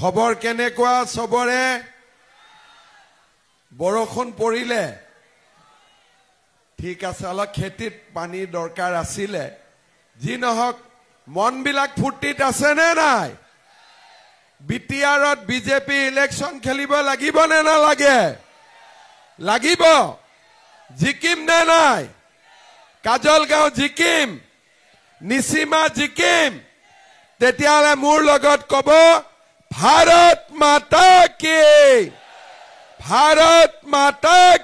খবৰ কেনেকুৱা সবৰে বৰষুণ পৰিলে ঠিক আছে অলপ খেতিত পানী দৰকাৰ আছিল যি নহক মনবিলাক ফুৰ্তিত আছে নে নাই বিটিআৰত বিজেপি ইলেকশন খেলিব লাগিব নে নালাগে লাগিব জিকিম নে নাই কাজলগাঁও জিকিম নিসীমা জিকিম তেতিয়ালে মোৰ লগত কব भारत माता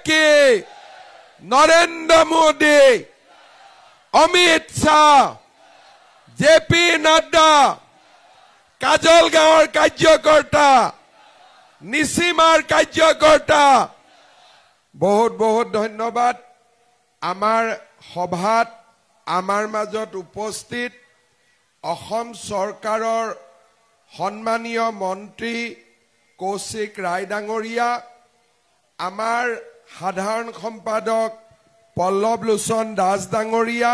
की नरेंद्र मोदी अमित शाह जेपी नड्डा काजलगाँवर कार्यकर्ता निसीमार कार्यकर्ता बहुत बहुत धन्यवाद आमार सभात आमार মাজত उपस्थित অসম চৰকাৰৰ সম্মানীয় মন্ত্ৰী কৌশিক ৰায় ডাঙৰীয়া আমাৰ সাধাৰণ সম্পাদক পল্লৱ লোচন দাস ডাঙৰীয়া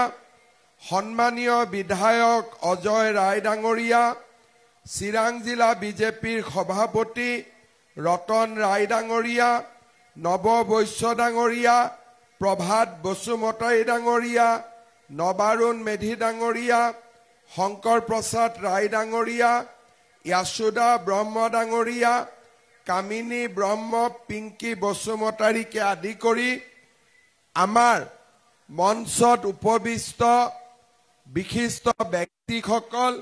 সম্মানীয় বিধায়ক অজয় ৰায় ডাঙৰীয়া চিৰাং জিলা বিজেপিৰ সভাপতি ৰতন ৰায় ডাঙৰীয়া নৱ বৈশ্য ডাঙৰীয়া প্ৰভাত বসুমতাৰী ডাঙৰীয়া নবাৰুণ মেধি ডাঙৰীয়া শংকৰ প্ৰসাদ ৰায় ডাঙৰীয়া यासुदा ब्रह्म डांगरिया कामिनी ब्रह्म पिंकी बसुमतारीके आदि करी आमार मंचत उपविष्ट विशिष्ट व्यक्तिসকল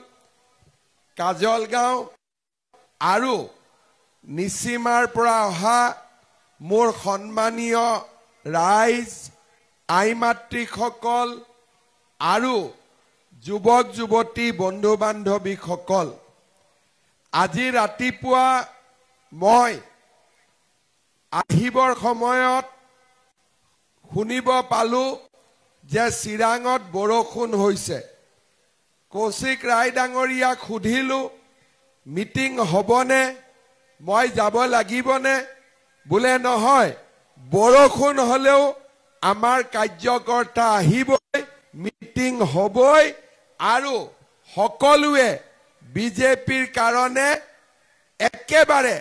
काजलगाँव आरु निसीमार পৰা অহা मोर सम्मानीय राइज आई मातृসকল आरु যুৱক যুৱতী বন্ধু বান্ধৱীসকল আজি ৰাতিপুৱা মই আহিবৰ সময়ত শুনিব পালো যে চিৰাঙত বৰষুণ হৈছে কৌশিক ৰায় ডাঙৰীয়াক সুধিলো মিটিং হ'বনে মই যাব লাগিবনে বুলে নহয় বৰষুণ হলেও আমাৰ কাৰ্যকৰ্তা আহিবই মিটিং হ'বই আৰু সকলোৱে বিজেপিৰ কাৰণে একেবাৰে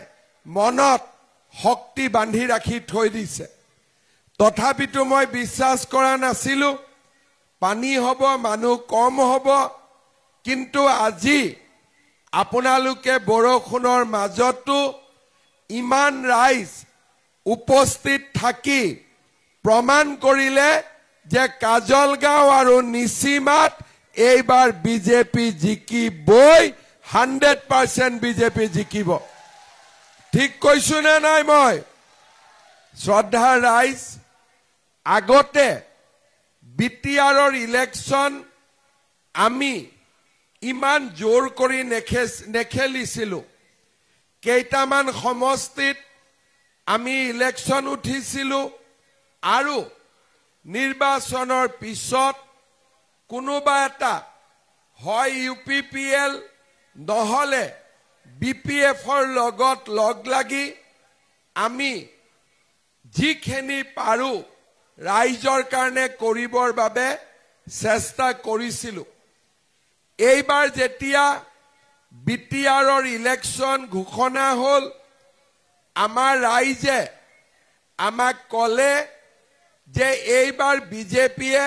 মনত শক্তি বান্ধি ৰাখি থৈ দিছে তথাপিতো মই বিশ্বাস কৰা নাছিলো পানী হ'ব মানুহ কম হ'ব কিন্তু আজি আপোনালোকে বৰষুণৰ মাজতো ইমান ৰাইজ উপস্থিত থাকি প্ৰমাণ কৰিলে যে কাজলগাঁও আৰু নিসীমাত এইবাৰ বিজেপি জিকিবই 100% বিজেপি জিকিব ঠিক কৈছো না নাই মই শ্ৰদ্ধা ৰাইজ আগতে বিটিআৰৰ ইলেকশন আমি ইমান জোৰ কৰি নেখেলিছিলো কেইটামান সমষ্টিত আমি ইলেকশন উঠিছিলো আৰু নিৰ্বাচনৰ পিছত কোনোবা এটা হয় ইউপিপিএল নহলে বিপিএফৰ লগত লগ লাগি আমি যিখিনি পাৰো ৰাইজৰ কাৰণে কৰিবৰ বাবে চেষ্টা কৰিছিলো এইবাৰ যেতিয়া বিটিআৰৰ ইলেকশন ঘোষণা হল আমাৰ ৰাইজে আমাক কলে যে এইবাৰ বিজেপিয়ে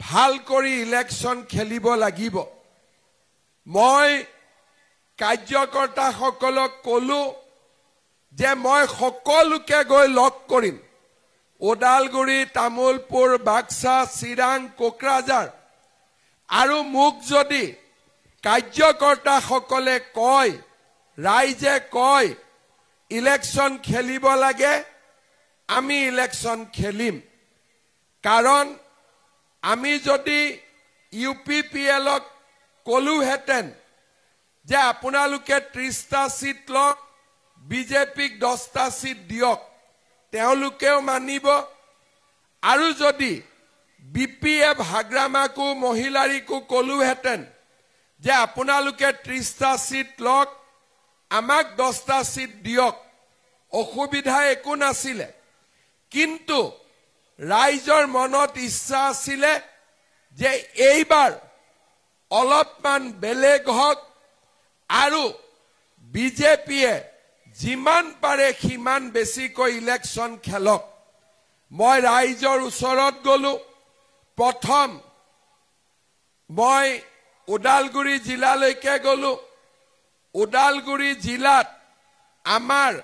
ভাল কৰি ইলেকশন খেলিব লাগিব মই কাৰ্যকৰ্তাসকলক কলো যে মই সকলোকে গৈ লগ কৰিম ওদালগুৰি তামুলপুৰ বাক্সা চিৰাং কোকৰাঝাৰ আৰু মোক যদি কাৰ্যকৰ্তাসকলে কয় ৰাইজে কয় ইলেকশন খেলিব লাগে আমি ইলেকশন খেলিম কাৰণ আমি যদি ইউপিপিএলক কলুহেতেন যে আপোনালোকে 30টা সিট লওক বিজেপিক 10টা সিট দিয়ক তেওঁলোকেও মানিব আৰু যদি বিপিএফ হাগ্ৰামাকো মহিলাৰিকো কলুহেতেন যে আপোনালোকে 30টা সিট লওক আমাক 10টা সিট দিয়ক অসুবিধা একো নাছিলে কিন্তু ৰাইজৰ মনত ইচ্ছা আছিলে যে এইবাৰ অলপমান বেলেগ হওক আৰু বিজেপিয়ে যিমান পাৰে সিমান বেছিকৈ ইলেকশ্যন খেলক মই ৰাইজৰ ওচৰত গলো প্ৰথম মই ওদালগুৰি জিলালৈকে গলো ওদালগুৰি জিলাত আমাৰ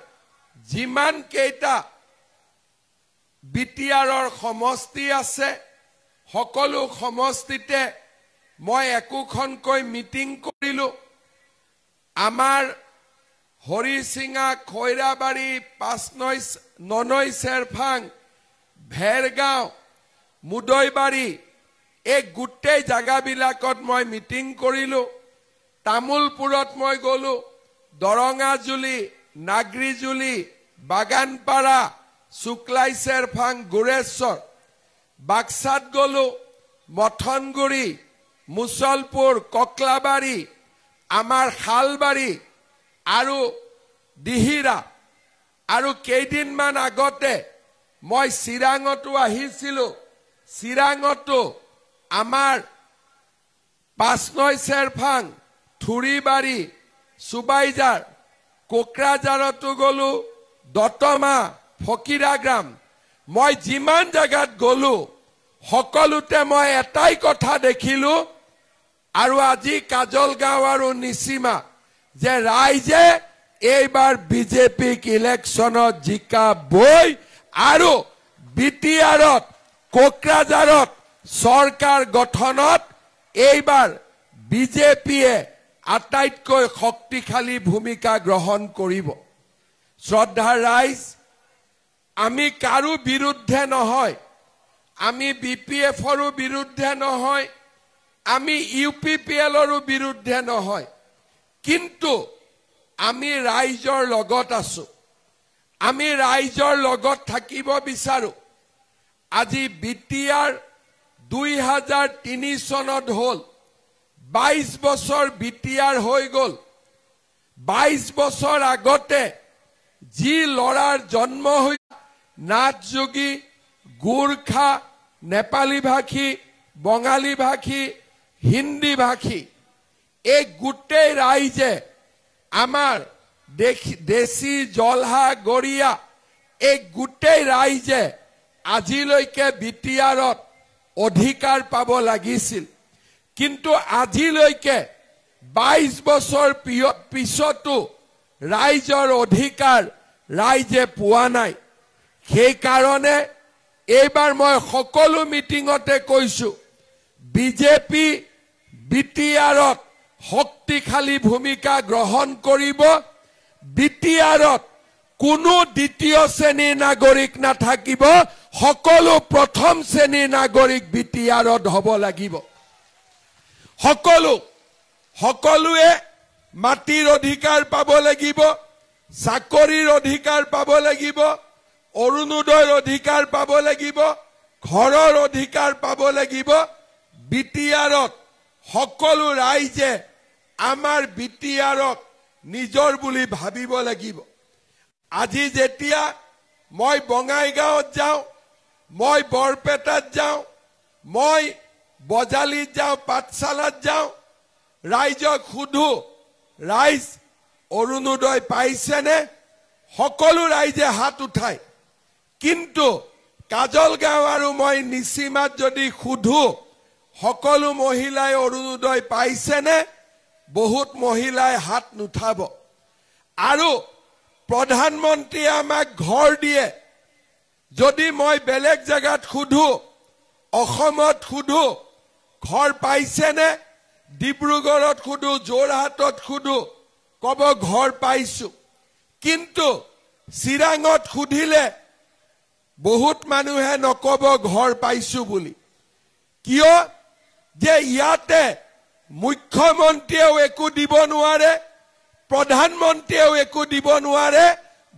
যিমান কেইটা বিটিআৰৰ সমষ্টি আছে সকলো সমষ্টিতে মই একোখনকৈ মিটিং কৰিলো আমাৰ হৰিসিঙা খৈৰাবাৰী পাঁচনৈ ননৈ চেৰফাং ভেৰগাঁও মুদৈবাৰী এই গোটেই জাগাবিলাকত মই মিটিং কৰিলো তামুলপুৰত মই গলো দৰঙাজুলি নাগৰিজুলি বাগানপাৰা শুক্লাই চেৰফাং গুৰেশ্বৰ বাক্সাত গলো মথনগুৰি মুছলপুৰ ককলাবাৰী আমাৰ খালবাৰী আৰু দিহিৰা আৰু কেইদিনমান আগতে মই চিৰাঙতো আহিছিলো চিৰাঙতো আমাৰ পাঁচনৈ চেৰফাং থুৰিবাৰী সুবাইজাৰ কোকৰাঝাৰতো গলো দতমা ফকিৰাগ্ৰাম মই যিমান জাগাত গলো সকলোতে মই এটাই কথা দেখিলো আৰু আজি কাজলগাঁও আৰু নিচিমা যে ৰাইজে এইবাৰ বিজেপিক ইলেকশ্যনত জিকাবই আৰু বিটিআৰত কোকৰাঝাৰত চৰকাৰ গঠনত এইবাৰ বিজেপিয়ে আটাইতকৈ শক্তিশালী ভূমিকা গ্ৰহণ কৰিব শ্ৰদ্ধাৰ ৰাইজ আমি কাৰো বিৰুদ্ধে নহয় আমি বিপিএফৰো বিৰুদ্ধে নহয় আমি ইউপিপিএলৰো বিৰুদ্ধে নহয় কিন্তু আমি ৰাইজৰ লগত আছো আমি ৰাইজৰ লগত থাকিব বিচাৰো আজি বিটিআৰ 2003 চনত হল 22 বছৰ বিটিআৰ হৈ গল 22 বছৰ আগতে যি লৰাৰ জন্ম হৈ নাথযোগী গোৰ্খা নেপালী ভাষী বঙালী ভাষী হিন্দী ভাষী এই গোটেই ৰাইজে আমাৰ দেশী জলহা গৰিয়া এই গোটেই ৰাইজে আজিলৈকে বিটিআৰত অধিকাৰ পাব লাগিছিল কিন্তু আজিলৈকে 22 বছৰ পিছতো ৰাইজৰ অধিকাৰ ৰাইজে পোৱা নাই সেই কাৰণে এইবাৰ মই সকলো মিটিংতে কৈছো বিজেপি বিটিআৰত শক্তিশালী ভূমিকা গ্ৰহণ কৰিব বিটিআৰত কোনো দ্বিতীয় শ্ৰেণীৰ নাগৰিক নাথাকিব সকলো প্ৰথম শ্ৰেণীৰ নাগৰিক বিটিআৰত হ'ব লাগিব সকলোৱে মাটিৰ অধিকাৰ পাব লাগিব চাকৰিৰ অধিকাৰ পাব লাগিব অৰুণোদয়ৰ অধিকাৰ পাব লাগিব ঘৰৰ অধিকাৰ পাব লাগিব বিটিআৰত সকলো ৰাইজে আমাৰ বিটিআৰক নিজৰ বুলি ভাবিব লাগিব আজি যেতিয়া মই বঙাইগাঁৱত যাওঁ মই বৰপেটাত যাওঁ মই বজালিত যাওঁ পাঠশালাত যাওঁ ৰাইজক সুধো ৰাইজ অৰুণোদয় পাইছেনে সকলো ৰাইজে হাত উঠায় কিন্তু কাজলগাঁও আৰু মই নিচিমাত যদি সুধো সকলো মহিলাই অৰুণোদয় পাইছেনে বহুত মহিলাই হাত নুঠাব আৰু প্ৰধানমন্ত্ৰীয়ে আমাক ঘৰ দিয়ে যদি মই বেলেগ জাগাত সুধো অসমত সুধো ঘৰ পাইছেনে ডিব্ৰুগড়ত সুধো যোৰহাটত সুধো কব ঘৰ পাইছো কিন্তু চিৰাঙত সুধিলে বহুত মানুহে নকব ঘৰ পাইছো বুলি কিয় যে ইয়াতে মুখ্যমন্ত্ৰীয়েও একো দিব নোৱাৰে প্ৰধানমন্ত্ৰীয়েও একো দিব নোৱাৰে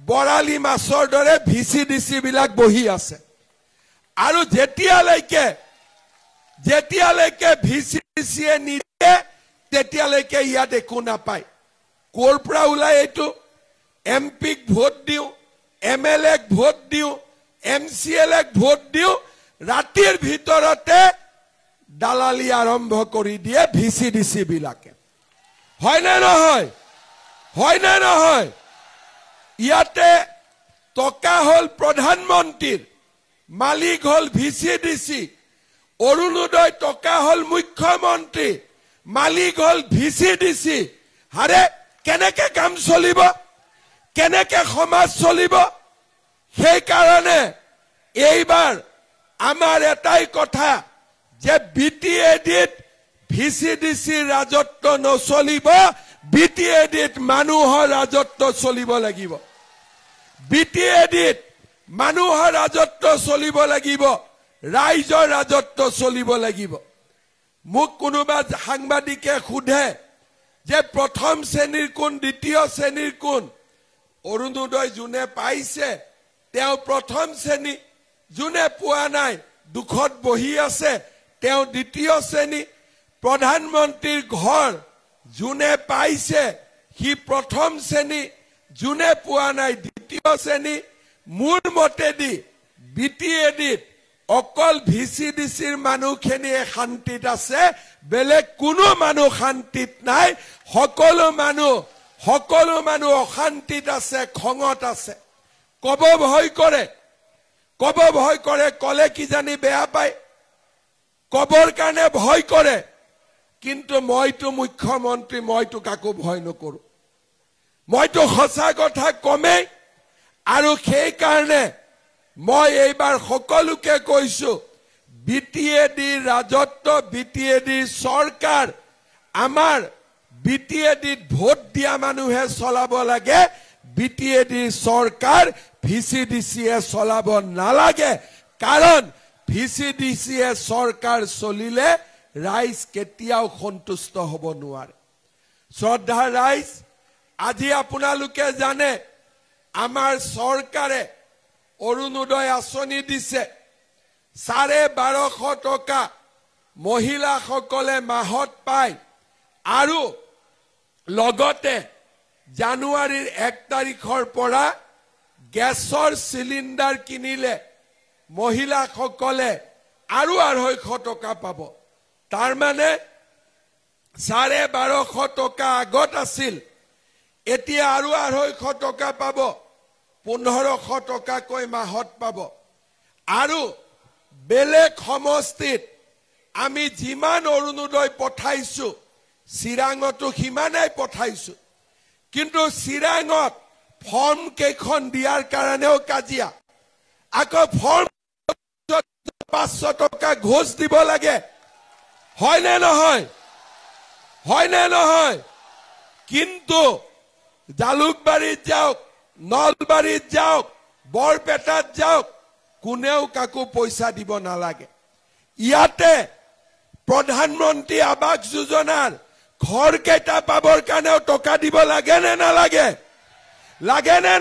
বৰালি মাছৰ দৰে ভিচিডিচি বিলাক বহি আছে আৰু যেতিয়ালৈকে ভিচিডিচিয়ে নিদিয়ে তেতিয়ালৈকে ইয়াত একো নাপায় ক'ৰ পৰা ওলাই এইটো এমপিক ভোট দিওঁ এমএলএক ভোট দিওঁ এমচিএলক ভোট দিওঁ ৰাতিৰ ভিতৰতে দালালি আৰম্ভ কৰি দিয়ে ভিচিডিচি বিলাকে হয় নে নহয় হয় না নহয় ইয়াতে টকা হল প্ৰধানমন্ত্ৰীৰ মালিক হল ভিচিডিসি অৰুণোদয় টকা হল মুখ্যমন্ত্ৰী মালিক হল ভিচিডিসি হাৰে কেনেকে কাম চলিব কেনেকে সমাজ চলিব সেই কাৰণে এইবাৰ আমাৰ এটাই কথা যে বিটিএডিত ভিচিডিসি ৰাজত্ব নচলিব বিটিএডিত মানুহৰ ৰাজত্ব চলিব লাগিব বিটিএডিত মানুহৰ ৰাজত্ব চলিব লাগিব ৰাইজৰ ৰাজত্ব চলিব লাগিব মোক কোনোবা সাংবাদিকে খুধে যে প্ৰথম শ্ৰেণীৰ কোন দ্বিতীয় শ্ৰেণীৰ কোন অৰুণোদয় জুনে পাইছে তেওঁ প্ৰথম শ্ৰেণী জুনে পোৱা নাই দুখত বহি আছে তেওঁ দ্বিতীয় শ্ৰেণী প্ৰধানমন্ত্ৰীৰ ঘৰ জুনে পাইছে হি প্ৰথম শ্ৰেণী জুনে পোৱা নাই দ্বিতীয় শ্ৰেণী মোৰ মতেদি বিটিএডিত অকল ভিচিডিসিৰ মানুহখিনিয়ে শান্তিত আছে বেলেগ কোনো মানুহ শান্তিত নাই সকলো মানুহ অশান্তিত আছে খঙত আছে কব ভয় কৰে কলে কি জানি বেয়া পায় কবৰ কাৰণে ভয় কৰে কিন্তু মইতো মুখ্যমন্ত্ৰী মইতো কাকো ভয় নকৰো মইতো সঁচা কথা কমেই আৰু সেই কাৰণে মই এইবাৰ সকলোকে কৈছো বিটিএডি ৰাজত্ব বিটিএডি চৰকাৰ আমাৰ বিটিএডিত ভোট দিয়া মানুহে চলাব লাগে বিটিএডি চৰকাৰ ভিচিডিসিয়ে চলাব নালাগে কাৰণ ভিচিডিসিয়ে চৰকাৰ চলিলে ৰাইজ কেতিয়াও সন্তুষ্ট হ'ব নোৱাৰে শ্ৰদ্ধা ৰাইজ আজি আপোনালোকে জানে আমাৰ চৰকাৰে অৰুণোদয় আঁচনি দিছে 1250 টকা মহিলাসকলে মাহত পায় আৰু লগতে জানুৱাৰীৰ 1 তাৰিখৰ পৰা গেছৰ সিলিন্ডাৰ কিনিলে মহিলাসকলে আৰু 250 টকা পাব তাৰ মানে 1250 টকা আগত আছিল এতিয়া আৰু 250 টকা পাব 1500 টকাকৈ মাহত পাব আৰু বেলেগ সমষ্টিত আমি যিমান অৰুণোদয় পঠাইছো চিৰাঙতো সিমানেই পঠাইছো কিন্তু চিৰাঙত ফৰ্ম কেখন দিয়াৰ কাৰণেও কাজিয়া আকৌ ফৰ্ম 500 টকা ঘোষ দিব লাগে হয় নে নহয় কিন্তু জালুকবাৰীত যাওক নলবাৰীত যাওক বৰপেটাত যাওক কোনেও কাকো পইচা দিব নালাগে ইয়াতে প্ৰধানমন্ত্ৰী আৱাস যোজনাৰ ঘৰ কেইটা পাবৰ কাৰণেও টকা দিব লাগে নে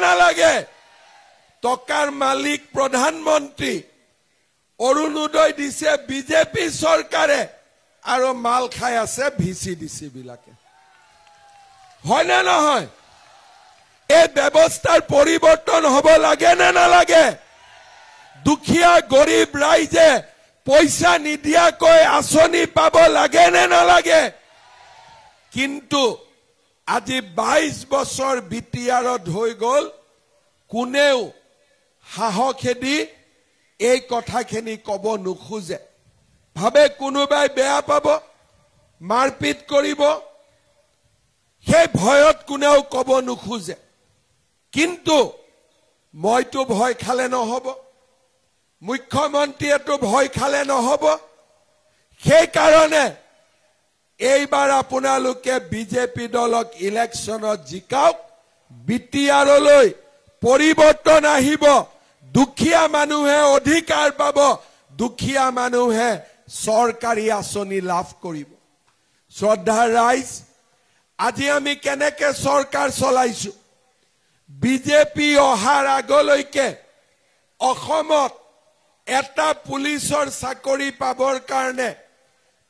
নালাগে টকাৰ মালিক প্ৰধানমন্ত্ৰী অৰুণোদয় দিছে বিজেপি চৰকাৰে আৰু মাল খাই আছে ভিচিডিসি বিলাকে হয় নে নহয় এই ব্যৱস্থাৰ পৰিৱৰ্তন হ'ব লাগে নে নালাগে দুখীয়া গৰীব ৰাইজে পইচা নিদিয়াকৈ আঁচনি পাব লাগে নে নালাগে কিন্তু আজি 22 বছৰ বিটিআৰত হৈ গল কোনেও সাহসেদি এই কথাখিনি কব নোখোজে ভাবে কোনোবাই বেয়া পাব মাৰপিট কৰিব সেই ভয়ত কোনেও কব নোখোজে কিন্তু মইতো ভয় খালে নহব মুখ্যমন্ত্ৰীয়েতো ভয় খালে নহব সেই কাৰণে এইবাৰ আপোনালোকে বিজেপি দলক ইলেকশ্যনত জিকাওক বিটিআৰলৈ পৰিৱৰ্তন আহিব দুখীয়া মানুহে অধিকাৰ পাব দুখীয়া মানুহে চৰকাৰী আঁচনি লাভ কৰিব শ্ৰদ্ধা ৰাইজ আজি আমি কেনেকে চৰকাৰ চলাইছো বিজেপি অহাৰ আগলৈকে অসমত এটা পুলিচৰ চাকৰি পাবৰ কাৰণে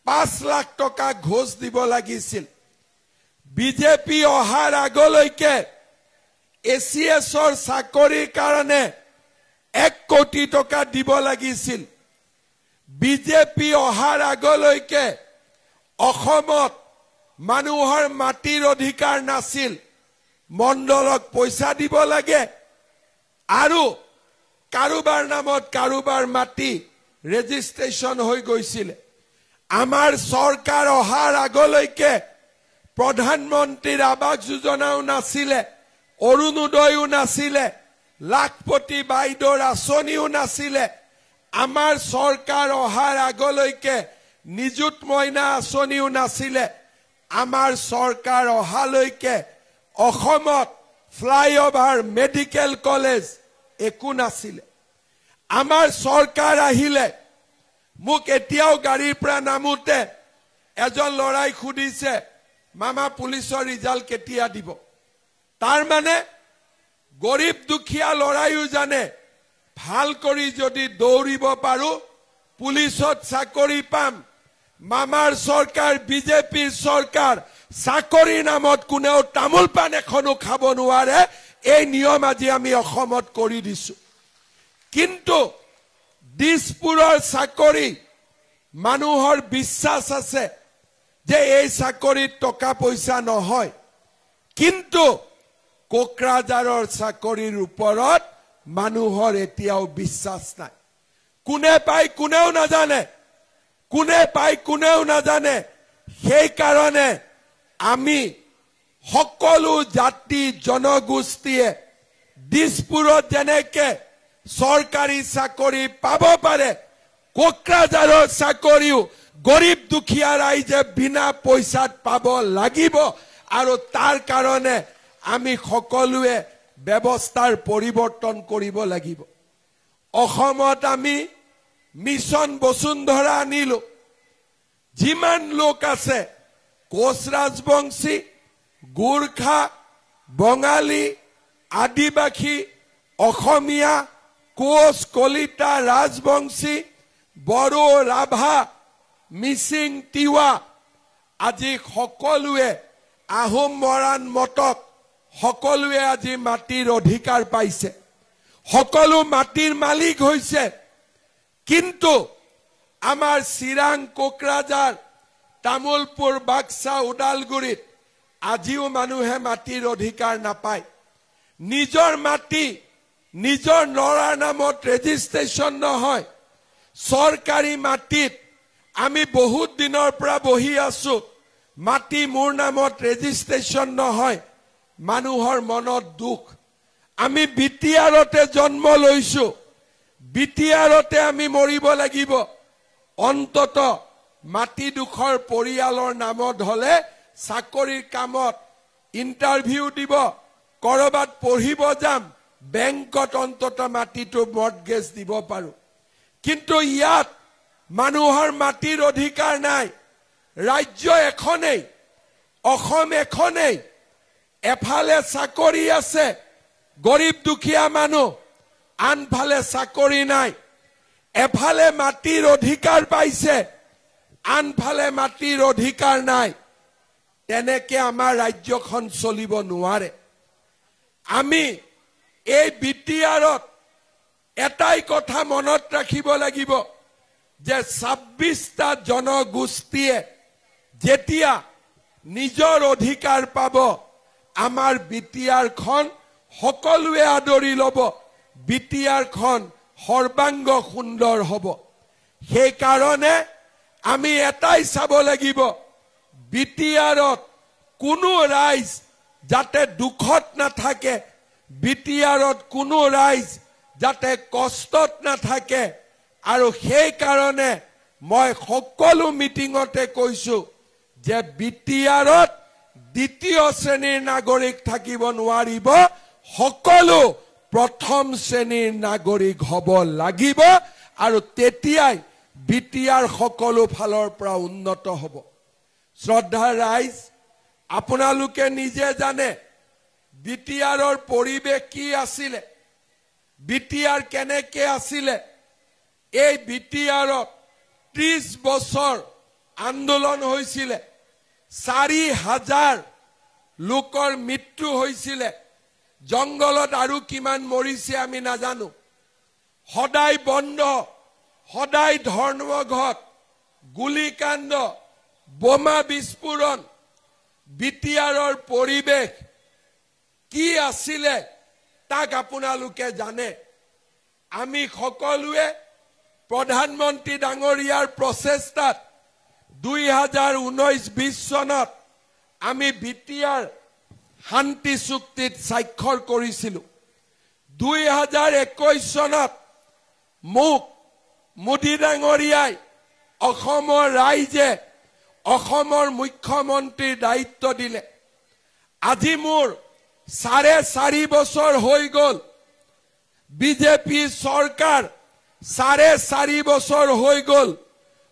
5 লাখ টকা ঘোষ দিব লাগিছিল বিজেপি অহাৰ আগলৈকে এছিএছৰ চাকৰিৰ কাৰণে 1 কোটি টকা দিব লাগিছিল বিজেপি অহাৰ আগলৈকে অসমত মানুহৰ মাটিৰ অধিকাৰ নাছিল মণ্ডলক পইচা দিব লাগে আৰু কাৰোবাৰ নামত কাৰোবাৰ মাটি ৰেজিষ্ট্ৰেচন হৈ গৈছিল আমাৰ চৰকাৰ অহাৰ আগলৈকে প্ৰধানমন্ত্ৰীৰ আৱাস যোজনাও নাছিলে অৰুণোদয়ও নাছিলে লাখপতি বাইদেউৰ আঁচনিও নাছিলে আমাৰ চৰকাৰ অহাৰ আগলৈকে নিযুত মইনা আঁচনিও নাছিলে আমাৰ চৰকাৰ অহালৈকে অসমত ফ্লাইঅভাৰ মেডিকেল কলেজ একো নাছিলে আমাৰ চৰকাৰ আহিলে মোক এতিয়াও গাড়ীৰ পৰা নামুতে এজন লৰাই খুদিছে মামা পুলিচৰ ৰিজাল্ট কেতিয়া দিব তাৰ মানে গৰীব দুখীয়া লৰাইও জানে ভাল কৰি যদি দৌৰিব পাৰো পুলিচত চাকৰি পাম মামাৰ চৰকাৰ বিজেপিৰ চৰকাৰ চাকৰি নামত কোনেও তামোল পান এখনো খাব নোৱাৰে এই নিয়ম আজি আমি অসমত কৰি দিছো কিন্তু দিছপুৰৰ চাকৰি মানুহৰ বিশ্বাস আছে যে এই চাকৰিত টকা পইচা নহয় কিন্তু কোকৰাঝাৰৰ চাকৰিৰ ওপৰত মানুহৰ এতিয়াও বিশ্বাস নাই কোনে পাই কোনেও নাজানে কোনে পাই কোনেও নাজানে সেই কাৰণে আমি সকলো জাতি জনগোষ্ঠীয়ে দিছপুৰত যেনেকে চৰকাৰী চাকৰি পাব পাৰে কোকৰাঝাৰৰ চাকৰিও গৰীব দুখীয়া ৰাইজে বিনা পইচাত পাব লাগিব আৰু তাৰ কাৰণে আমি সকলোৱে ব্যৱস্থাৰ পৰিৱৰ্তন কৰিব লাগিব অসমত আমি মিছন বসুন্ধৰা আনিলো যিমান লোক আছে কোচ ৰাজবংশী গোৰ্খা বঙালী আদিবাসী অসমীয়া কোচ কলিতা ৰাজবংশী বড়ো ৰাভা মিচিং তিৱা আজি সকলোৱে আহোম মৰাণ মটক সকলোৱে আজি মাটিৰ অধিকাৰ পাইছে সকলো মাটিৰ মালিক হৈছে কিন্তু আমাৰ চিৰাং কোকৰাঝাৰ তামুলপুৰ বাক্সা ওদালগুৰিত আজিও মানুহে মাটিৰ অধিকাৰ নাপায় নিজৰ মাটি নিজৰ লৰাৰ নামত ৰেজিষ্ট্ৰেচন নহয় চৰকাৰী মাটিত আমি বহুত দিনৰ পৰা বহি আছো মাটি মোৰ নামত ৰেজিষ্ট্ৰেচন নহয় মানুহৰ মনত দুখ আমি বিটিআৰতে জন্ম লৈছো বিটিআৰতে আমি মৰিব লাগিব অন্তত মাটি দুখৰ পৰিয়ালৰ নামত হলে চাকৰিৰ কামত ইন্টাৰভিউ দিব কৰবাত পঢ়িব যাম বেংকত অন্তত মাটিটো মৰ্টগেজ দিব পাৰো কিন্তু ইয়াত মানুহৰ মাটিৰ অধিকাৰ নাই ৰাজ্য এখনেই অসম এখনেই এফালে চাকৰি আছে গৰীব দুখীয়া মানুহ আনফালে চাকৰি নাই এফালে মাটিৰ অধিকাৰ পাইছে আনফালে মাটিৰ অধিকাৰ নাই তেনেকে আমাৰ ৰাজ্যখন চলিব নোৱাৰে আমি এই বিটিআৰত এটাই কথা মনত ৰাখিব লাগিব যে 26টা জনগোষ্ঠীয়ে যেতিয়া নিজৰ অধিকাৰ পাব আমাৰ বিটিআৰখন সকলোৱে আদৰি ল'ব বিটিআৰখন সৰ্বাংগ সুন্দৰ হ'ব সেই কাৰণে আমি এটাই চাব লাগিব বিটিআৰত কোনো ৰাইজ যাতে দুখত নাথাকে বিটিআৰত কোনো ৰাইজ যাতে কষ্টত নাথাকে আৰু সেই কাৰণে মই সকলো মিটিঙতে কৈছো যে বিটিআৰত দ্বিতীয় শ্ৰেণীৰ নাগৰিক থাকিব নোৱাৰিব সকলো প্ৰথম শ্ৰেণীৰ নাগৰিক হ'ব লাগিব আৰু তেতিয়াই বিটিআৰ সকলো ফালৰ পৰা উন্নত হ'ব শ্ৰদ্ধা ৰাইজ আপোনালোকে নিজে জানে বিটিআৰৰ পৰিৱেশ কি আছিল বিটিআৰ কেনেকে আছিল এই বিটিআৰত 30 বছৰ আন্দোলন হৈছিল 4000 লোকৰ মৃত্যু হৈছিল জংগলত আৰু কিমান মৰিছে আমি নাজানো সদায় বন্ধ সদায় ধৰ্মঘট গুলিকাণ্ড বোমা বিস্ফোৰণ বিটিআৰৰ পৰিৱেশ আছিলে তাক আপোনালোকে জানে আমি সকলোৱে প্ৰধানমন্ত্ৰী ডাঙৰীয়াৰ প্ৰচেষ্টাত 2019-20 চনত আমি বিটিআৰ শান্তি চুক্তিত স্বাক্ষৰ কৰিছিলো 2021 চনত মোক মোদী ডাঙৰীয়াই অসমৰ ৰাইজে অসমৰ মুখ্যমন্ত্ৰীৰ দায়িত্ব দিলে আজি মোৰ 4.5 বছৰ হৈ গল বিজেপি চৰকাৰ 4.5 বছৰ হৈ গল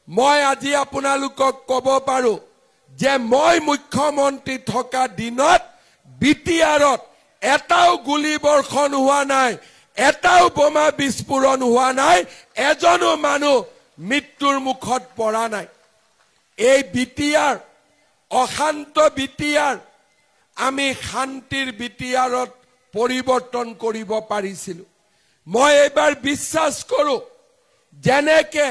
মই আজি আপোনালোকক ক'ব পাৰো যে মই মুখ্যমন্ত্ৰী থকা দিনত বিটিআৰত এটাও গুলি বৰ্ষণ হোৱা নাই এটাও বোমা বিস্ফোৰণ হোৱা নাই এজনো মানুহ মৃত্যুৰ মুখত পৰা নাই এই বিটিআৰ অশান্ত বিটিআৰ আমি শান্তিৰ বিটিআৰত পৰিৱৰ্তন কৰিব পাৰিছিলো মই এবাৰ বিশ্বাস কৰো যেনেকে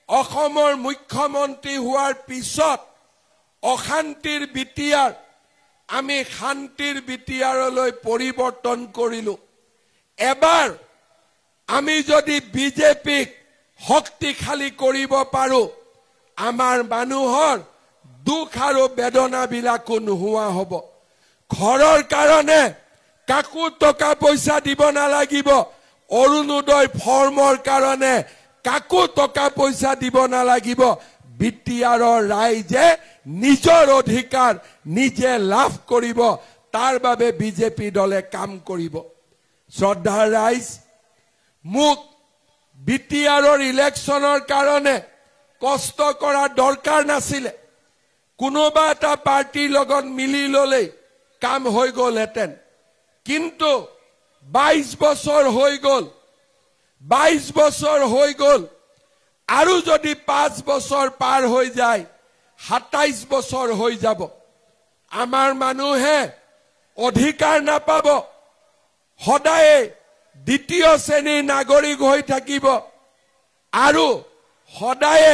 অসমৰ মুখ্যমন্ত্ৰী হোৱাৰ পিছত অশান্তিৰ বিটিআৰ আমি শান্তিৰ বিটিআৰলৈ পৰিৱৰ্তন কৰিলো এবাৰ আমি যদি বিজেপিক শক্তিশালী কৰিব পাৰো আমাৰ মানুহৰ দুখ আৰু বেদনা বিলাকো নোহোৱা হ'ব ঘৰৰ কাৰণে কাকো টকা পইচা দিব নালাগিব অৰুণোদয় ফৰ্মৰ কাৰণে কাকো টকা পইচা দিব নালাগিব বিটিআৰৰ ৰাইজে নিজৰ অধিকাৰ নিজে লাভ কৰিব তাৰ বাবে বিজেপি দলে কাম কৰিব শ্ৰদ্ধাৰ ৰাইজ মোক বিটিআৰৰ ইলেকশ্যনৰ কাৰণে কষ্ট কৰাৰ দৰকাৰ নাছিলে কোনোবা এটা পাৰ্টিৰ লগত মিলি ললে কাম হৈ গলহেঁতেন কিন্তু 22 বছৰ হৈ গল 22 বছৰ হৈ গল আৰু যদি 5 বছৰ পাৰ হৈ যায় 27 বছৰ হৈ যাব আমাৰ মানুহে অধিকাৰ নাপাব সদায় দ্বিতীয় শ্ৰেণীৰ নাগৰিক হৈ থাকিব আৰু সদায়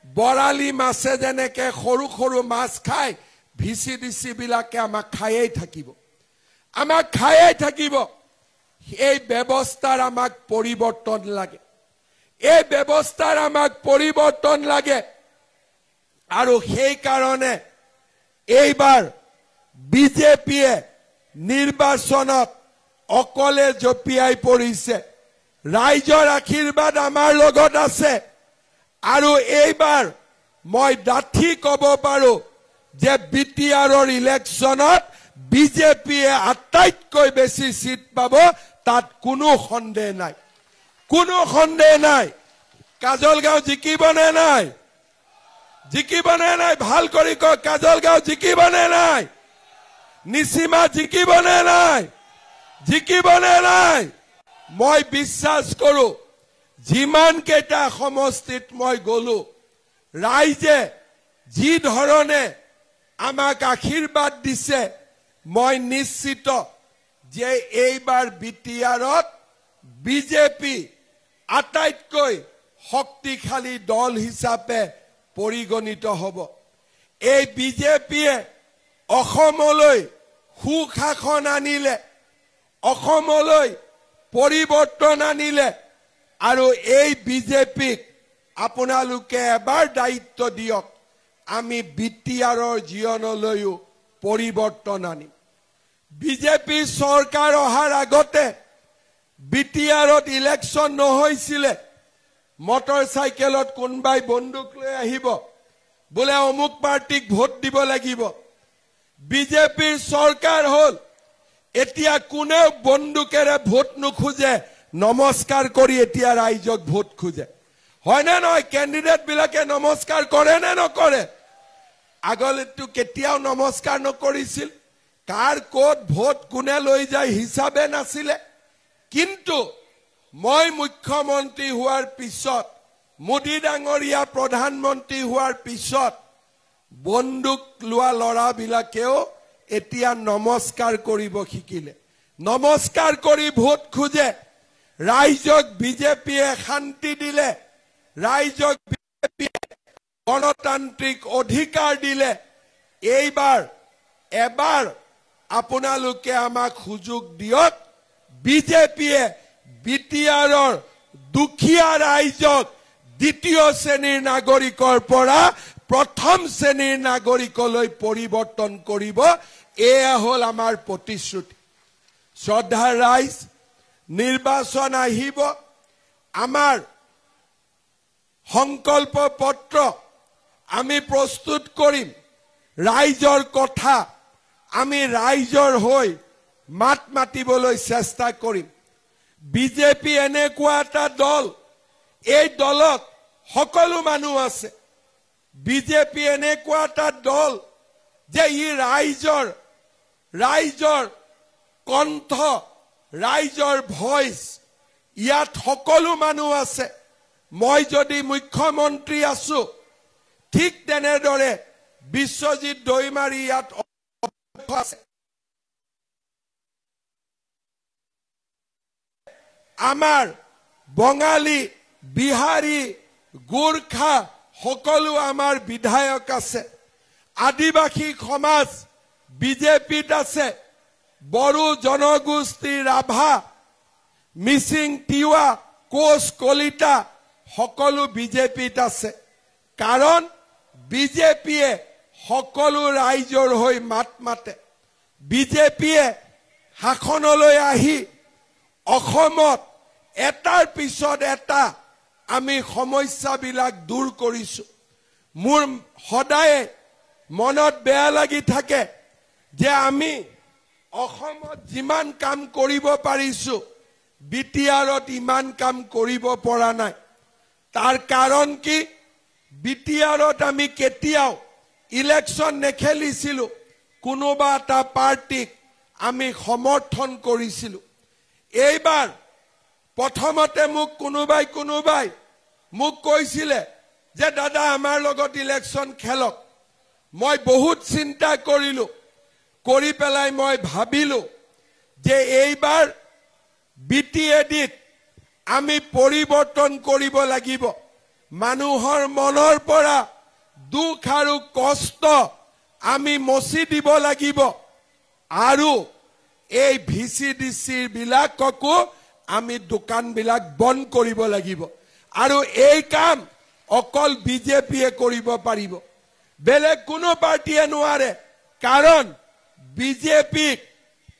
বৰালি মাছে যেনেকে সৰু সৰু মাছ খায় ভিচিডিচি বিলাকে আমাক খায়েই থাকিব এই ব্যৱস্থাৰ আমাক পৰিৱৰ্তন লাগে এই ব্যৱস্থাৰ আমাক পৰিৱৰ্তন লাগে আৰু সেই কাৰণে এইবাৰ বিজেপিয়ে নিৰ্বাচনত অকলে জপিয়াই পৰিছে ৰাইজৰ আশীৰ্বাদ আমাৰ লগত আছে আৰু এইবাৰ মই ডাঠি ক'ব পাৰো যে বিটিআৰৰ ইলেকশ্যনত বিজেপিয়ে আটাইতকৈ বেছি সিট পাব তাত কোনো সন্দেহ নাই কাজলগাঁও জিকিবনে নাই ভাল কৰি কওক কাজলগাঁও জিকিবনে নাই নিসীমা জিকিবনে নাই মই বিশ্বাস কৰো যিমান কেইটা সমষ্টিত মই গলো ৰাইজে যি ধৰণে আমাক আশীৰ্বাদ দিছে মই নিশ্চিত যে এইবাৰ বিটিআৰত বিজেপি আটাইতকৈ শক্তিশালী দল হিচাপে পৰিগণিত হ'ব এই বিজেপিয়ে অসমলৈ সুশাসন আনিলে অসমলৈ পৰিৱৰ্তন আনিলে আৰু এই বিজেপিক আপোনালোকে এবাৰ দায়িত্ব দিয়ক আমি বিটিআৰৰ জীৱনলৈও পৰিৱৰ্তন আনিম বিজেপি চৰকাৰ অহাৰ আগতে বিটিআৰত ইলেকশ্যন নহৈছিলে মটৰচাইকেলত কোনবাই বন্দুক লৈ আহিব বোলে অমুক পাৰ্টিক ভোট দিব লাগিব বিজেপিৰ চৰকাৰ হল এতিয়া কোনেও বন্দুকেৰে ভোট নোখোজে নমস্কাৰ কৰি এতিয়া ৰাইজক ভোট খোজে হয় না নহয় কেণ্ডিডেট বিলাকে নমস্কাৰ কৰে নে নকৰে আগলেতো কেতিয়াও নমস্কাৰ নকৰিছিল কাৰ কোট ভোট কোনে লৈ যায় হিচাপে নাছিলে কিন্তু মই মুখ্যমন্ত্ৰী হোৱাৰ পিছত মোদী ডাঙৰীয়া প্ৰধানমন্ত্ৰী হোৱাৰ পিছত বন্দুক লোৱা লৰাবিলাকেও এতিয়া নমস্কাৰ কৰিব শিকিলে নমস্কাৰ কৰি ভোট খোজে ৰাইজক বিজেপিয়ে শান্তি দিলে ৰাইজক বিজেপিয়ে গণতান্ত্ৰিক অধিকাৰ দিলে এইবাৰ এবাৰ আপোনালোকে আমাক সুযোগ দিয়ক বিজেপিয়ে বিটিআৰৰ দুখীয়া ৰাইজক দ্বিতীয় শ্ৰেণীৰ নাগৰিকৰ পৰা প্ৰথম শ্ৰেণীৰ নাগৰিকলৈ পৰিৱৰ্তন কৰিব এয়া হ'ল আমাৰ প্ৰতিশ্ৰুতি শ্ৰদ্ধাৰ ৰাইজ নিৰ্বাচন আহিব আমাৰ সংকল্প পত্ৰ আমি প্ৰস্তুত কৰিম ৰাইজৰ কথা আমি ৰাইজৰ হৈ মাত মাতিবলৈ চেষ্টা কৰিম বিজেপি এনেকুৱা এটা দল এই দলত সকলো মানুহ আছে বিজেপি এনেকুৱা এটা দল যে ই ৰাইজৰ কণ্ঠ ৰাইজৰ ভইচ ইয়াত সকলো মানুহ আছে মই যদি মুখ্যমন্ত্ৰী আছো ঠিক তেনেদৰে বিশ্বজিৎ দৈমাৰী ইয়াত আছে আমাৰ বঙালী বিহাৰী গোৰ্খা সকলো আমাৰ বিধায়ক আছে আদিবাসী সমাজ বিজেপিত আছে বড়ো জনগোষ্ঠী ৰাভা মিচিং তিৱা কোচ কলিতা সকলো বিজেপিত আছে কাৰণ বিজেপিয়ে সকলো ৰাইজৰ হৈ মাত মাতে বিজেপিয়ে শাসনলৈ আহি অসমত এটাৰ পিছত এটা আমি সমস্যাবিলাক দূৰ কৰিছো মোৰ সদায় মনত বেয়া লাগি থাকে যে আমি অসমত যিমান কাম কৰিব পাৰিছো বিটিআৰত ইমান কাম কৰিব পৰা নাই তাৰ কাৰণ কি বিটিআৰত আমি কেতিয়াও ইলেকশ্যন নেখেলিছিলো কোনোবা এটা পাৰ্টিক আমি সমৰ্থন কৰিছিলো এইবাৰ প্ৰথমতে মোক কোনোবাই মোক কৈছিলে যে দাদা আমাৰ লগত ইলেকশ্যন খেলক মই বহুত চিন্তা কৰিলো কৰি পেলাই মই ভাবিলো যে এইবাৰ বিটিএডিত আমি পৰিৱৰ্তন কৰিব লাগিব মানুহৰ মনৰ পৰা দুখ আৰু কষ্ট আমি মচি দিব লাগিব আৰু এই ভিচিডিসি বিলাককো আমি দোকানবিলাক বন্ধ কৰিব লাগিব আৰু এই কাম অকল বিজেপিয়ে কৰিব পাৰিব বেলেগ কোনো পাৰ্টিয়ে নোৱাৰে কাৰণ বিজেপিক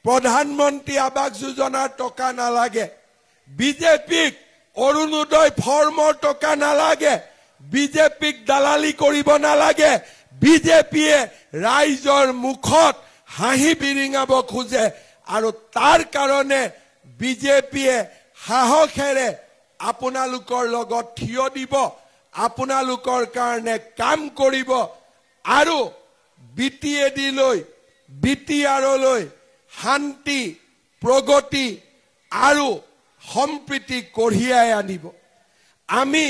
প্ৰধানমন্ত্ৰী আৱাস যোজনাৰ টকা নালাগে বিজেপিক অৰুণোদয় ফৰ্মৰ টকা নালাগে বিজেপিক দালালি কৰিব নালাগে বিজেপিয়ে ৰাইজৰ মুখত হাঁহি বিৰিঙাব খোজে আৰু তাৰ কাৰণে বিজেপিয়ে সাহসেৰে আপোনালোকৰ লগত থিয় দিব আপোনালোকৰ কাৰণে কাম কৰিব আৰু বিটিএডিলৈ বিটিআৰলৈ শান্তি প্ৰগতি আৰু সম্প্ৰীতি কঢ়িয়াই আনিব আমি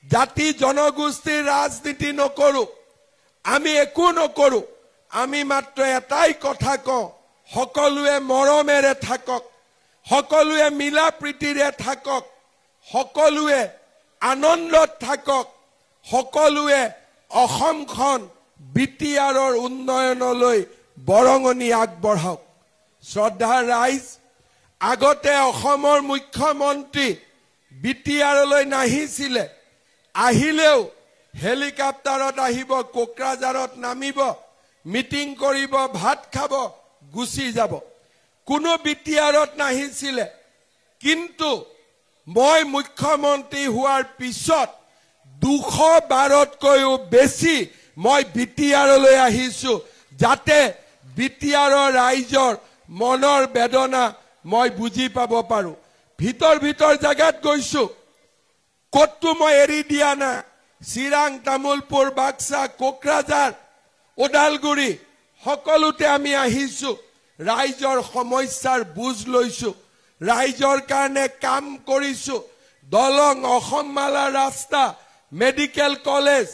জাতি জনগোষ্ঠীৰ ৰাজনীতি নকৰো আমি একো নকৰো আমি মাত্ৰ এটাই কথা কওঁ সকলোৱে মৰমেৰে থাকক সকলোৱে মিলা প্ৰীতিৰে থাকক সকলোৱে আনন্দত থাকক সকলোৱে অসমখন বিটিআৰৰ উন্নয়নলৈ বৰঙণি আগবঢ়াওক শ্ৰদ্ধাৰ ৰাইজ আগতে অসমৰ মুখ্যমন্ত্ৰী বিটিআৰলৈ নাহিছিলে আহিলেও হেলিকপ্টাৰত আহিব কোকৰাঝাৰত নামিব মিটিং কৰিব ভাত খাব গুচি যাব কোনো বিটিআৰত নাহিছিলে কিন্তু মই মুখ্যমন্ত্ৰী হোৱাৰ পিছত 212তকৈও বেছি মই বিটিআৰলৈ আহিছো যাতে বিটিআৰৰ ৰাইজৰ মনৰ বেদনা মই বুজি পাব পাৰো ভিতৰ জাগাত গৈছো কতটো মই এৰি দিয়া না চিৰাং তামুলপুৰ বাক্সা কোকৰাঝাৰ ওদালগুৰি সকলোতে আমি আহিছো ৰাইজৰ সমস্যাৰ বুজ লৈছো ৰাইজৰ কাৰণে কাম কৰিছো দলং অসমমালা ৰাস্তা মেডিকেল কলেজ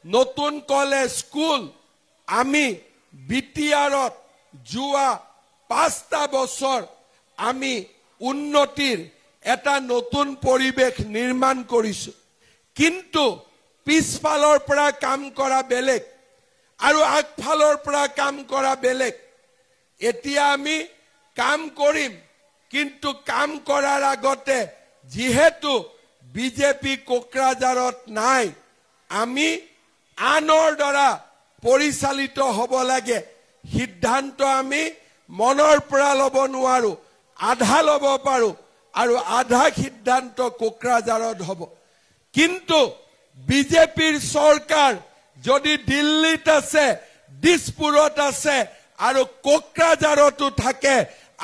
নতুন কলেজ স্কুল আমি বিটিআৰত যোৱা 5টা বছৰ আমি উন্নতিৰ এটা নতুন পৰিবেশ নিৰ্মাণ কৰিছো কিন্তু পিছফালৰ পৰা কাম কৰা বেলেগ আৰু আগফালৰ পৰা কাম কৰা বেলেগ এতিয়া আমি কাম কৰিম কিন্তু কাম কৰাৰ আগতে যেহেতু বিজেপি কোকৰাঝাৰত নাই আমি আনৰ দ্বাৰা পৰিচালিত হ'ব লাগে সিদ্ধান্ত আমি মনৰ পৰা ল'ব নোৱাৰো আধা ল'ব পাৰো আৰু আধা সিদ্ধান্ত কোকৰাঝাৰত হ'ব কিন্তু বিজেপিৰ চৰকাৰ যদি দিল্লীত আছে দিছপুৰত আছে আৰু কোকৰাঝাৰতো থাকে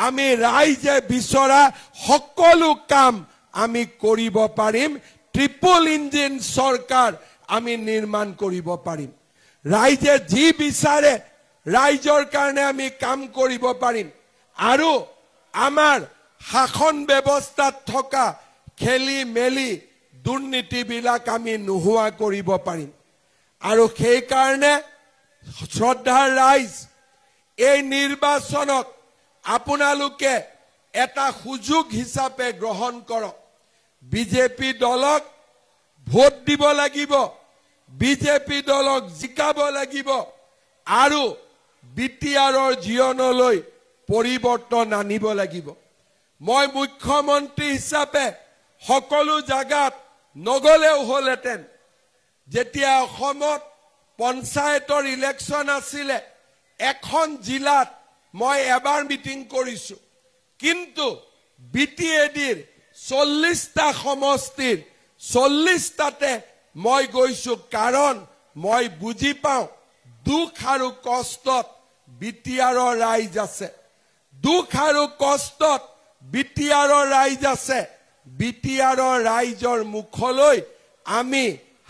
আমি ৰাইজে বিচৰা সকলো কাম আমি কৰিব পাৰিম ট্ৰিপল ইঞ্জিন চৰকাৰ আমি নিৰ্মাণ কৰিব পাৰিম ৰাইজে যি বিচাৰে ৰাইজৰ কাৰণে আমি কাম কৰিব পাৰিম আৰু আমাৰ শাসন ব্যৱস্থাত থকা খেলি মেলি দুৰ্নীতিবিলাক আমি নোহোৱা কৰিব পাৰিম আৰু সেই কাৰণে শ্ৰদ্ধাৰ ৰাইজ এই নিৰ্বাচনক আপোনালোকে এটা সুযোগ হিচাপে গ্ৰহণ কৰক বিজেপি দলক ভোট দিব লাগিব বিজেপি দলক জিকাব লাগিব আৰু বিটিআৰৰ জীৱনলৈ পৰিৱৰ্তন আনিব লাগিব মই মুখ্যমন্ত্ৰী হিচাপে সকলো জায়গাত নগলেও হলহেঁতেন যেতিয়া অসমত পঞ্চায়তৰ ইলেকশ্যন আছিলে এখন জিলাত মই এবাৰ মিটিং কৰিছো কিন্তু বিটিএডিৰ 40টা সমষ্টিৰ 40টাতে মই গৈছো কাৰণ মই বুজি পাওঁ দুখ আৰু কষ্টত বিটিআৰৰ ৰাইজ আছে দুখ আৰু কষ্টত বিটিআৰৰ ৰাইজ আছে বিটিআৰৰ ৰাইজৰ মুখলৈ আমি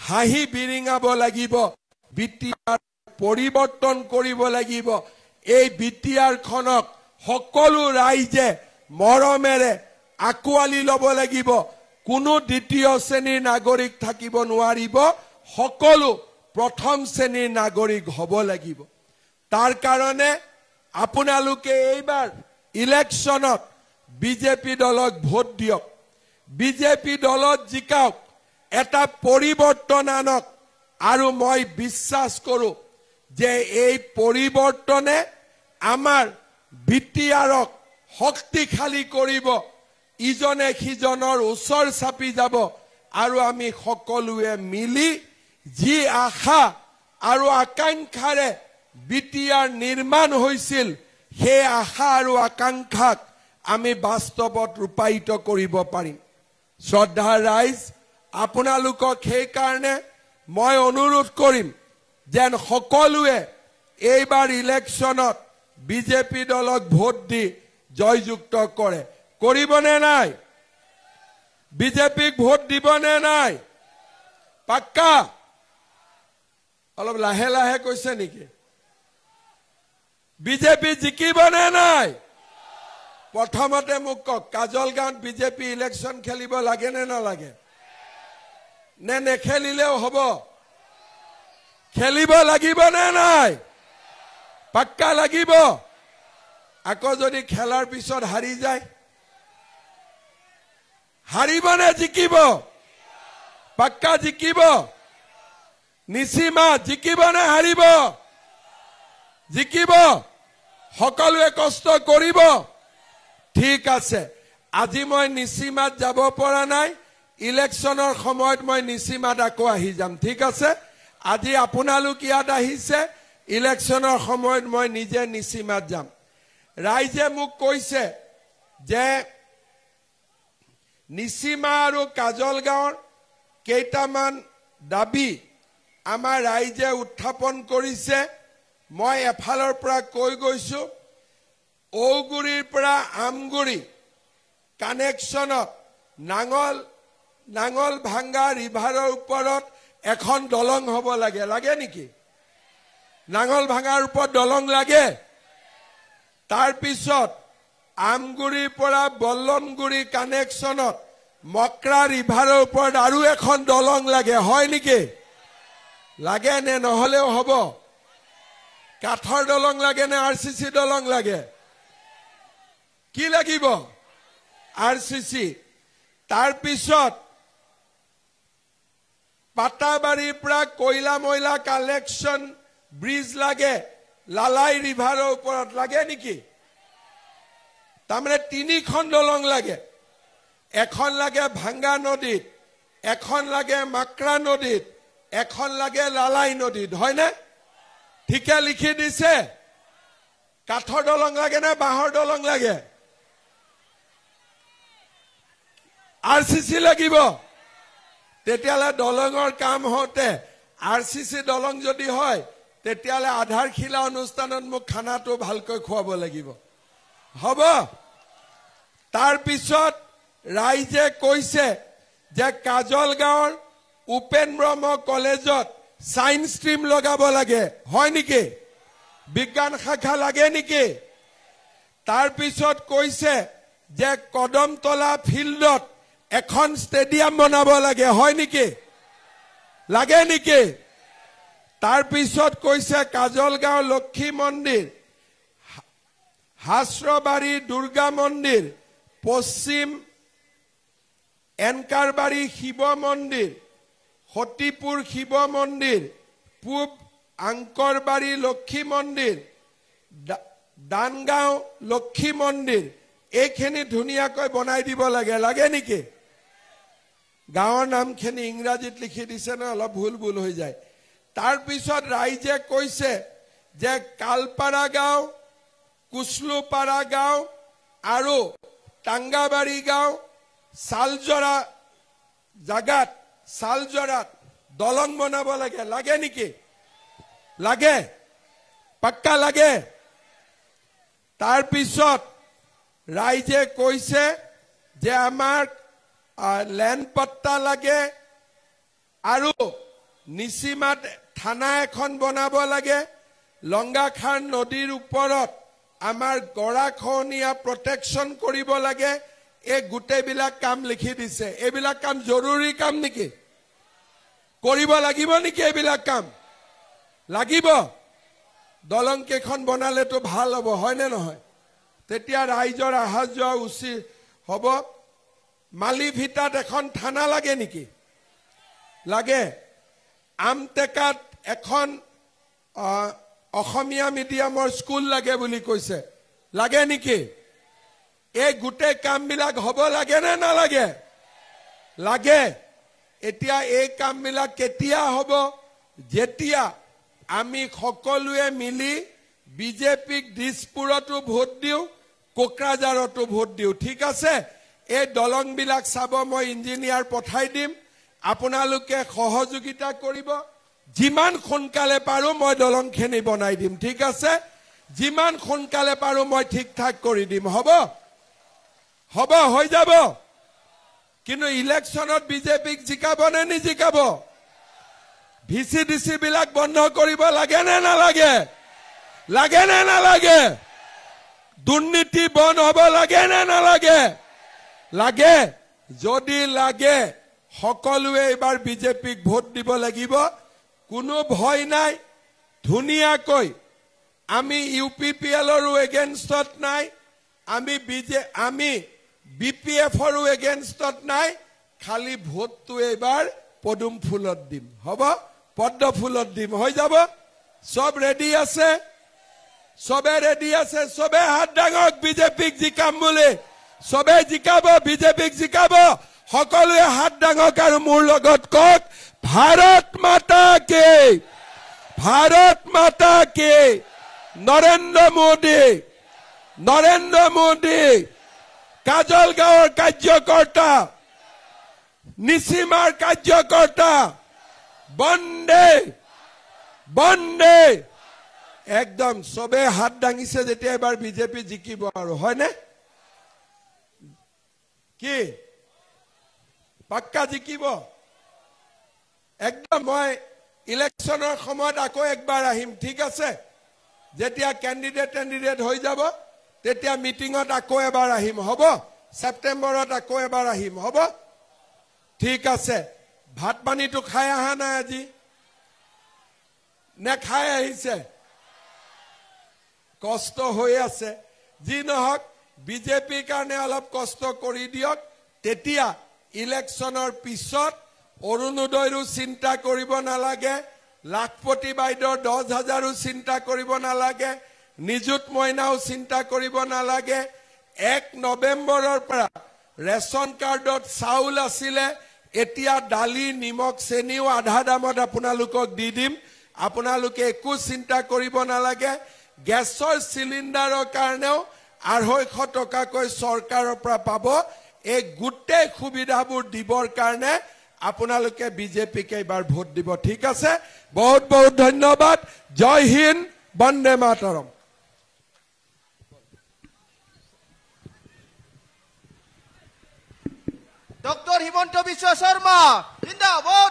হাঁহি বিৰিঙাব লাগিব বিটিআৰ পৰিৱৰ্তন কৰিব লাগিব এই বিটিআৰ খনক সকলো ৰাইজে মৰমেৰে আকুৱালি ল'ব লাগিব কোনো দ্বিতীয় শ্ৰেণীৰ নাগৰিক থাকিব নোৱাৰিব সকলো প্ৰথম শ্ৰেণীৰ নাগৰিক হ'ব লাগিব তাৰ কাৰণে আপোনালোকে এইবাৰ ইলেকশ্যনত বিজেপি দলক ভোট দিয়ক বিজেপি দলত জিকাওক এটা পৰিৱৰ্তন আনক আৰু মই বিশ্বাস কৰো যে এই পৰিৱৰ্তনে আমাৰ বিটিআৰক শক্তিশালী কৰিব ইজনে সিজনৰ ওচৰ চাপি যাব আৰু আমি সকলোৱে মিলি যি আশা আৰু আকাংক্ষাৰে বিটিআৰ নিৰ্মাণ হৈছিল সেই আশা আৰু আকাংক্ষাক আমি বাস্তৱত ৰূপায়িত কৰিব পাৰিম শ্ৰদ্ধাৰ ৰাইজ আপোনালোকক সেই কাৰণে মই অনুৰোধ কৰিম যেন সকলোৱে এইবাৰ ইলেকশ্যনত বিজেপি দলক ভোট দি জয়যুক্ত কৰে কৰিবনে নাই বিজেপিক ভোট দিবনে নাই পাক্কা অলপ লাহে লাহে কৈছে নেকি বিজেপি জিকিবনে নাই প্ৰথমতে মোক কওক কাজলগাঁৱত বিজেপি ইলেকশ্যন খেলিব লাগে নে নালাগে নে নেখেলিলেও হ'ব খেলিব লাগিব নে নাই পাক্কা লাগিব আকৌ যদি খেলাৰ পিছত হাৰি যায় হাৰিব নে জিকিব পাক্কা জিকিব নিসীমা জিকিব নে হাৰিব জিকিব সকলোৱে কষ্ট কৰিব ঠিক আছে আজি মই নিসীমাত যাব পৰা নাই ইলেকশ্যনৰ সময়ত মই নিসীমাত আকৌ আহি যাম ঠিক আছে আজি আপোনালোক ইয়াত আহিছে ইলেকশ্যনৰ সময়ত মই নিজে নিসীমাত যাম ৰাইজে মোক কৈছে যে নিসীমা আৰু কাজলগাঁৱৰ কেইটামান দাবী আমাৰ ৰাইজে উত্থাপন কৰিছে মই এফালৰ পৰা কৈ গৈছো ঔগুৰিৰ পৰা আমগুৰি কানেকশ্যনত নাঙল ভাঙ্গা ৰিভাৰৰ ওপৰত এখন দলং হ'ব লাগে লাগে নেকি নাঙল ভাঙ্গাৰ ওপৰত দলং লাগে তাৰ পিছত আমগুৰিৰ পৰা বল্লমগুৰি কানেকশ্যনত মকৰা ৰিভাৰৰ ওপৰত আৰু এখন দলং লাগে হয় নেকি লাগে নে নহলেও হ'ব কাঠৰ দলং লাগে নে আৰচিচি দলং লাগে কি লাগিব আৰচিচি তাৰ পিছত পাটাবাৰীৰ পৰা কয়লা ময়লা কালেকশ্যন ব্ৰিজ লাগে লালাই ৰিভাৰৰ ওপৰত লাগে নেকি তাৰমানে 3খন দলং লাগে এখন লাগে ভাঙ্গা নদীত এখন লাগে মাকৰা নদীত এখন লাগে লালাই নদীত হয়নে ঠিকে লিখি দিছে কাঠৰ দলং লাগে না বাঁহৰ দলং লাগে আৰসিসি লাগিব তেতিয়ালে দলঙৰ কাম হতে আৰসিসি দলং যদি হয় তেতিয়ালে আধাৰশিলা অনুষ্ঠানত মোক খানাটো ভালকৈ খুৱাব লাগিব হ'ব তাৰ পিছত ৰাইজে কৈছে যে কাজলগাঁৱৰ উপেন ব্ৰহ্ম কলেজত সায়েন্স ষ্ট্ৰীম লগাব লাগে হয় নেকি বিজ্ঞান শাখা লাগে নেকি তাৰ পিছত কৈছে যে কদমতলা ফিল্ডত এখন ষ্টেডিয়াম বনাব লাগে হয় নেকি লাগে নেকি তাৰ পিছত কৈছে কাজলগাঁও লক্ষ্মী মন্দিৰ হাসৰবাৰী দুৰ্গা মন্দিৰ পশ্চিম এনকাৰবাৰী শিৱ মন্দিৰ হতিপুৰ শিৱ মন্দিৰ পূব আংকৰবাৰী লক্ষ্মী মন্দিৰ দানগাঁও লক্ষ্মী মন্দিৰ এইখিনি ধুনীয়াকৈ বনাই দিব লাগে লাগে নেকি গাঁৱৰ নামখিনি ইংৰাজীত লিখি দিছে না অলপ ভুল ভুল হৈ যায় তাৰ পিছত ৰাইজে কৈছে যে কালপাৰা গাঁও কুছলুপাৰা গাঁও আৰু টাংগাবাৰী গাঁও সালজৰা জাগাত সালজৰাত দলং বনাব লাগে লাগে নেকি লাগে পাক্কা লাগে তাৰ পিছত ৰাইজে কৈছে যে আমাৰ ল্যান্ড পট্টা লাগে আৰু নিচিমাত থানা এখন বনাব লাগে লংগাখাৰ নদীৰ ওপৰত আমাৰ গৰাখনীয়া প্ৰটেকশন কৰিব লাগে এই গুটেবিলাক কাম লিখি দিছে এইবিলাক কাম জৰুৰী কাম নেকি কৰিব লাগিব নেকি এইবিলাক কাম লাগিব দলং কেখন বনালে তো ভাল হ'ব হয় নে নহয় তেতিয়া ৰাইজৰ আহা যোৱা উচিত হ'ব মালিভিটাত এখন থানা লাগে নেকি লাগে আমটেকাত এখন অসমীয়া মিডিয়ামৰ স্কুল লাগে বুলি কৈছে লাগে নেকি এই গুটে কামবিলাক হ'ব লাগে না নালাগে লাগে এতিয়া এই কামবিলাক কেতিয়া হ'ব যেতিয়া আমি সকলোৱে মিলি বিজেপিক দিছপুৰতো ভোট দিও কোকৰাঝাৰতো ভোট দিও ঠিক আছে এই দলংবিলাক চাব মই ইঞ্জিনিয়াৰ পঠাই দিম আপোনালোকে সহযোগিতা কৰিব যিমান সোনকালে পাৰো মই দলংখিনি বনাই দিম ঠিক আছে যিমান সোনকালে পাৰো মই ঠিক ঠাক কৰি দিম হ'ব হ'ব হৈ যাব কিন্তু ইলেকশনত বিজেপিক জিকাব নে নিজিকাব ভিসিডিসি বিলাক বন্ধ কৰিব লাগে নে নালাগে লাগে নে নালাগে দুৰ্নীতি বন্ধ হ'ব লাগে নে নালাগে লাগে যদি লাগে সকলোৱে এবাৰ বিজেপিক ভোট দিব লাগিব কোনো ভয় নাই ধুনিয়াকৈ আমি ইউপিপিএলৰো এগেইনষ্টত নাই আমি বিপিএফৰো এগেইনষ্টত নাই খালি ভোটটো এবাৰ পদুম ফুলত দিম হ'ব পদ্ম ফুলত দিম হৈ যাব সব ৰেডি আছে সবে ৰেডি আছে সবে হাত ডাঙক বিজেপিক জিকাম বুলি সবে জিকাব বিজেপিক জিকাব সকলোৱে হাত ডাঙক আৰু মোৰ লগত কক ভাৰত মাতা কে নৰেন্দ্ৰ মোদী কাজলগাঁৱৰ কাৰ্যকৰ্তা নিচিমাৰ কাৰ্যকৰ্তা বন্দে একদম সবে হাত দাঙিছে যেতিয়া এবাৰ বিজেপি জিকিব আৰু হয়নে কি পাক্কা জিকিব একদম মই ইলেকশনৰ সময়ত আকৌ একবাৰ আহিম ঠিক আছে যেতিয়া ক্যান্ডিডেট হৈ যাব তেতিয়া মিটিংত আকৌ এবাৰ আহিম হ'ব সেপ্টেম্বৰত আকৌ এবাৰ আহিম হ'ব ঠিক আছে ভাত পানীটো খাই আহা নাই আজি নে খাই আহিছে কষ্ট হৈ আছে যি নহক বিজেপিৰ কাৰণে অলপ কষ্ট কৰি দিয়ক তেতিয়া ইলেকশনৰ পিছত অৰুণোদয়ৰো চিন্তা কৰিব নালাগে লাখপতি বাইদেউৰ 10,000ৰো চিন্তা কৰিব নালাগে নিযুত মইনাও চিন্তা কৰিব নালাগে 1 নৱেম্বৰৰ পৰা ৰেচন কাৰ্ডত চাউল আছিলে এতিয়া দালি নিমখ চেনিও আধা দামত আপোনালোকক দি দিম আপোনালোকে একো চিন্তা কৰিব নালাগে গেছৰ সিলিন্ডাৰৰ কাৰণেও 250 টকাকৈ চৰকাৰৰ পৰা পাব এই গোটেই সুবিধাবোৰ দিবৰ কাৰণে আপোনালোকে বিজেপিকে এবাৰ ভোট দিব ঠিক আছে বহুত বহুত ধন্যবাদ জয় হিন্দ বন্দে মাতৰম ডক্টৰ হিমন্ত বিশ্ব শৰ্মা জিন্দাবাদ